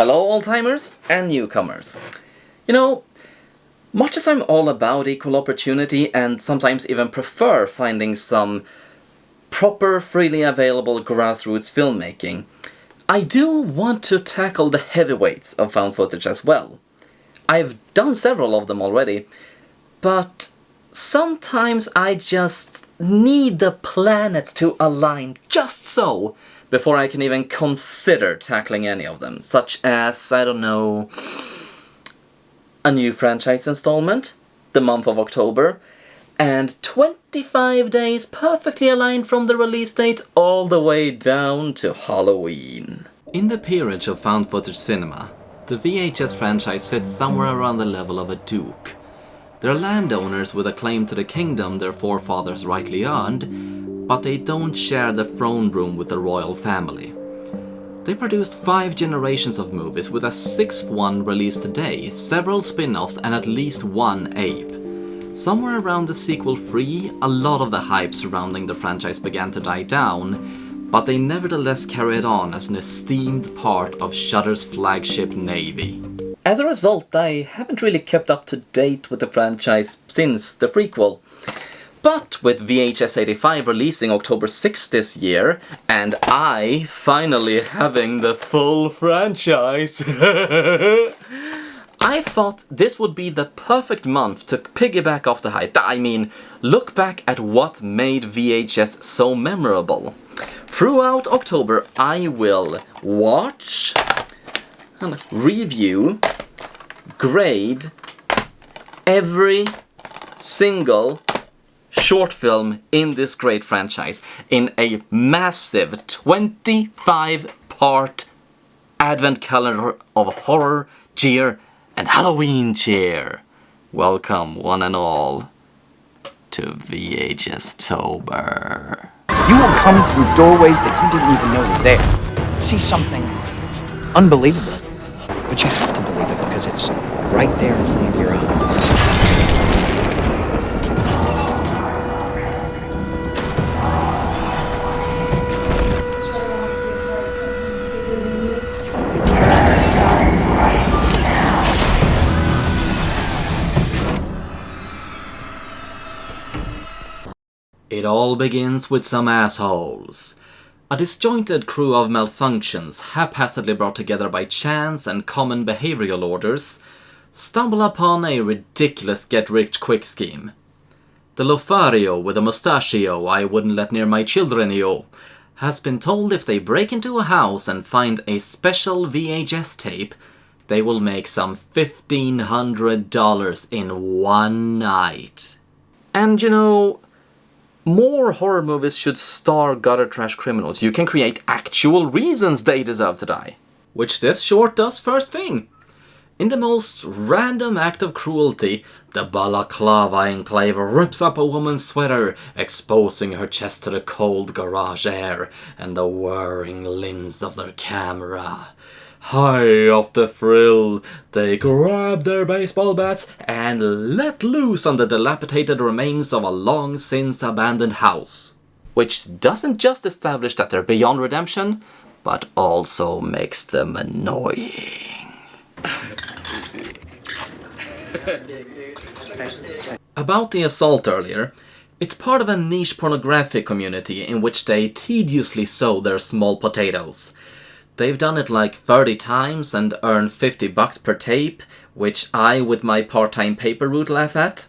Hello old-timers and newcomers. You know, much as I'm all about equal opportunity and sometimes even prefer finding some proper, freely available grassroots filmmaking, I do want to tackle the heavyweights of found footage as well. I've done several of them already, but sometimes I just need the planets to align just so before I can even consider tackling any of them, such as, I don't know, a new franchise installment, the month of October, and 25 days perfectly aligned from the release date all the way down to Halloween. In the peerage of found footage cinema, the VHS franchise sits somewhere around the level of a duke. They're landowners with a claim to the kingdom their forefathers rightly earned, but they don't share the throne room with the royal family. They produced 5 generations of movies, with a 6th one released today, several spin-offs and at least one ape. Somewhere around the sequel 3, a lot of the hype surrounding the franchise began to die down, but they nevertheless carried on as an esteemed part of Shudder's flagship Navy. As a result, I haven't really kept up to date with the franchise since the prequel. But with VHS 85 releasing October 6th this year, and I finally having the full franchise, I thought this would be the perfect month to piggyback off the hype. I mean, look back at what made VHS so memorable. Throughout October, I will watch, review, grade every single short film in this great franchise in a massive 25-part advent calendar of horror, cheer, and Halloween cheer. Welcome, one and all, to VHS-tober. You will come through doorways that you didn't even know were there. See something unbelievable. But you have to believe it because it's right there in front of your eyes. It all begins with some assholes. A disjointed crew of malfunctions, haphazardly brought together by chance and common behavioral orders, stumble upon a ridiculous get-rich-quick scheme. The Lothario with a mustachio I wouldn't let near my children-io has been told if they break into a house and find a special VHS tape, they will make some $1,500 in one night. And you know, more horror movies should star gutter trash criminals. You can create actual reasons they deserve to die. Which this short does first thing. In the most random act of cruelty, the balaclava enclave rips up a woman's sweater, exposing her chest to the cold garage air and the whirring lens of their camera. High off the thrill, they grab their baseball bats and let loose on the dilapidated remains of a long since abandoned house. Which doesn't just establish that they're beyond redemption, but also makes them annoying. About the assault earlier, it's part of a niche pornographic community in which they tediously sow their small potatoes. They've done it like 30 times and earned $50 per tape, which I, with my part-time paper route, laugh at.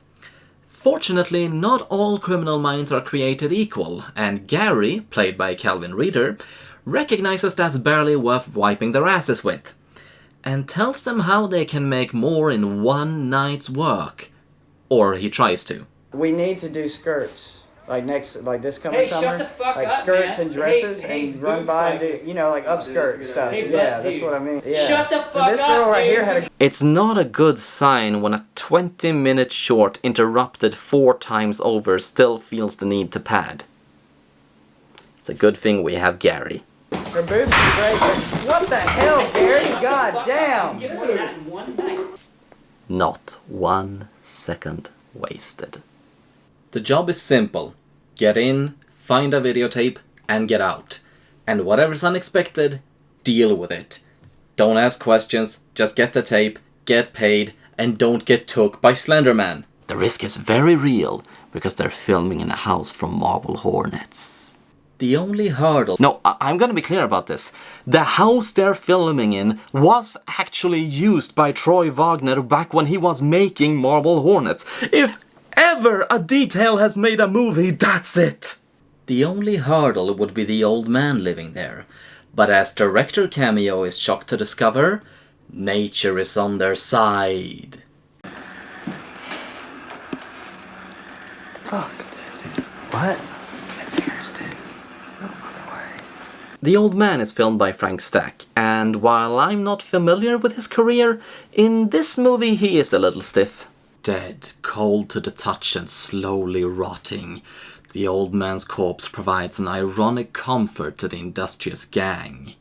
Fortunately, not all criminal minds are created equal, and Gary, played by Calvin Reeder, recognizes that's barely worth wiping their asses with, and tells them how they can make more in one night's work. Or he tries to. We need to do skirts. Like this coming summer, like skirts and dresses, and run by and do, you know, like upskirt stuff. Yeah, that's what I mean. Yeah. Shut the fuck up, this girl right here had a... It's not a good sign when a 20-minute short interrupted 4 times over still feels the need to pad. It's a good thing we have Gary. Her boobs are great, but what the hell, Gary? God damn! Not 1 second wasted. The job is simple. Get in, find a videotape, and get out. And whatever's unexpected, deal with it. Don't ask questions, just get the tape, get paid, and don't get took by Slenderman. The risk is very real, because they're filming in a house from marble hornets. The only hurdle... No, I'm gonna be clear about this. The house they're filming in was actually used by Troy Wagner back when he was making Marble Hornets. If ever a detail has made a movie, that's it! The only hurdle would be the old man living there. But as director cameo is shocked to discover, nature is on their side. Fuck. What? The Old Man is filmed by Frank Stack, and while I'm not familiar with his career, in this movie he is a little stiff. Dead, cold to the touch and slowly rotting, the old man's corpse provides an ironic comfort to the industrious gang.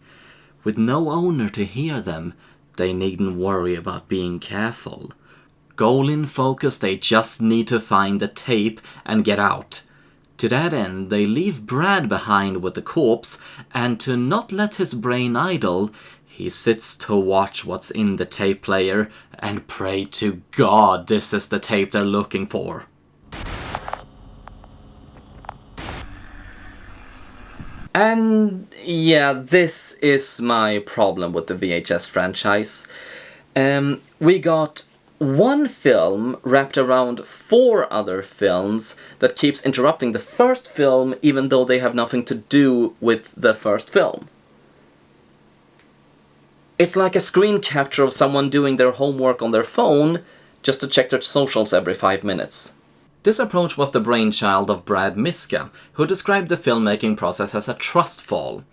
With no owner to hear them, they needn't worry about being careful. Goal in focus, they just need to find the tape and get out. To that end, they leave Brad behind with the corpse, and to not let his brain idle, he sits to watch what's in the tape player and pray to God this is the tape they're looking for. And yeah, this is my problem with the VHS franchise. We got one film wrapped around 4 other films that keeps interrupting the first film even though they have nothing to do with the first film. It's like a screen capture of someone doing their homework on their phone just to check their socials every 5 minutes. This approach was the brainchild of Brad Miska, who described the filmmaking process as a trust fall.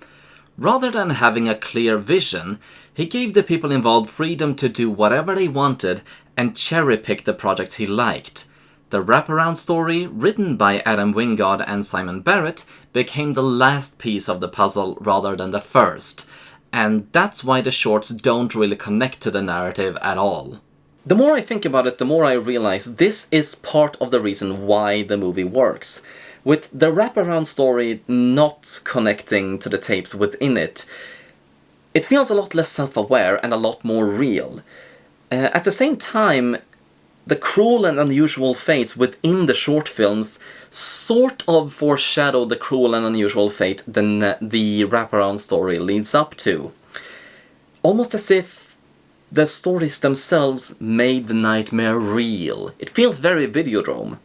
Rather than having a clear vision, he gave the people involved freedom to do whatever they wanted and cherry-pick the projects he liked. The wraparound story, written by Adam Wingard and Simon Barrett, became the last piece of the puzzle rather than the first, and that's why the shorts don't really connect to the narrative at all. The more I think about it, the more I realize this is part of the reason why the movie works. With the wraparound story not connecting to the tapes within it, it feels a lot less self-aware and a lot more real. At the same time, the cruel and unusual fates within the short films sort of foreshadow the cruel and unusual fate the wraparound story leads up to. Almost as if the stories themselves made the nightmare real. It feels very Videodrome.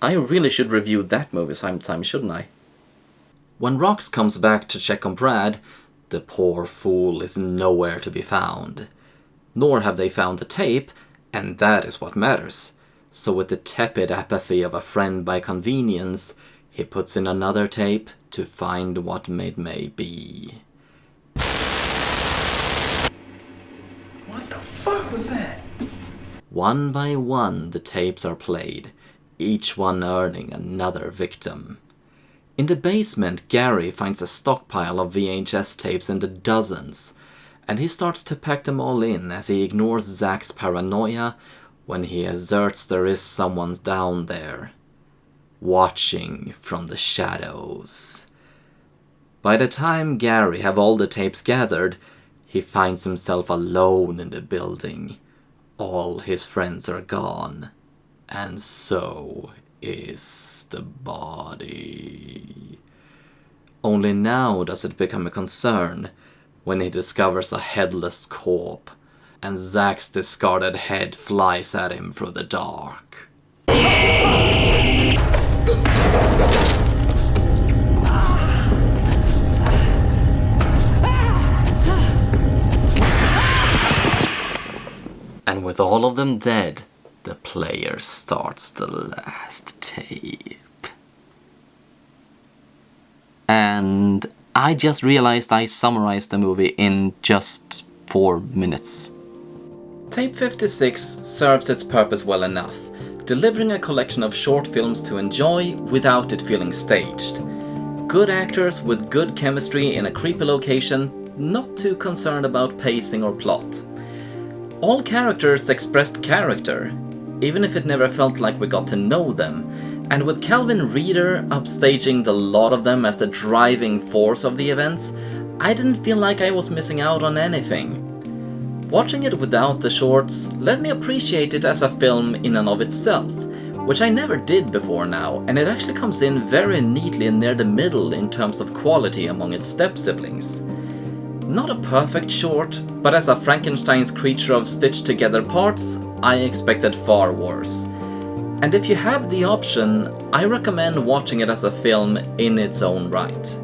I really should review that movie sometime, shouldn't I? When Rox comes back to check on Brad, the poor fool is nowhere to be found. Nor have they found the tape, and that is what matters. So with the tepid apathy of a friend by convenience, he puts in another tape to find what it may be. What the fuck was that? One by one, the tapes are played, each one earning another victim. In the basement, Gary finds a stockpile of VHS tapes in the dozens, and he starts to pack them all in as he ignores Zach's paranoia when he asserts there is someone down there, watching from the shadows. By the time Gary have all the tapes gathered, he finds himself alone in the building. All his friends are gone, and so is the body. Only now does it become a concern when he discovers a headless corpse, and Zach's discarded head flies at him through the dark. And with all of them dead, the player starts the last tape. And I just realized I summarized the movie in just 4 minutes. Tape 56 serves its purpose well enough, delivering a collection of short films to enjoy without it feeling staged. Good actors with good chemistry in a creepy location, not too concerned about pacing or plot. All characters expressed character, even if it never felt like we got to know them, and with Calvin Reeder upstaging the lot of them as the driving force of the events, I didn't feel like I was missing out on anything. Watching it without the shorts let me appreciate it as a film in and of itself, which I never did before now, and it actually comes in very neatly near the middle in terms of quality among its step-siblings. Not a perfect short, but as a Frankenstein's creature of stitched together parts, I expected far worse. And if you have the option, I recommend watching it as a film in its own right.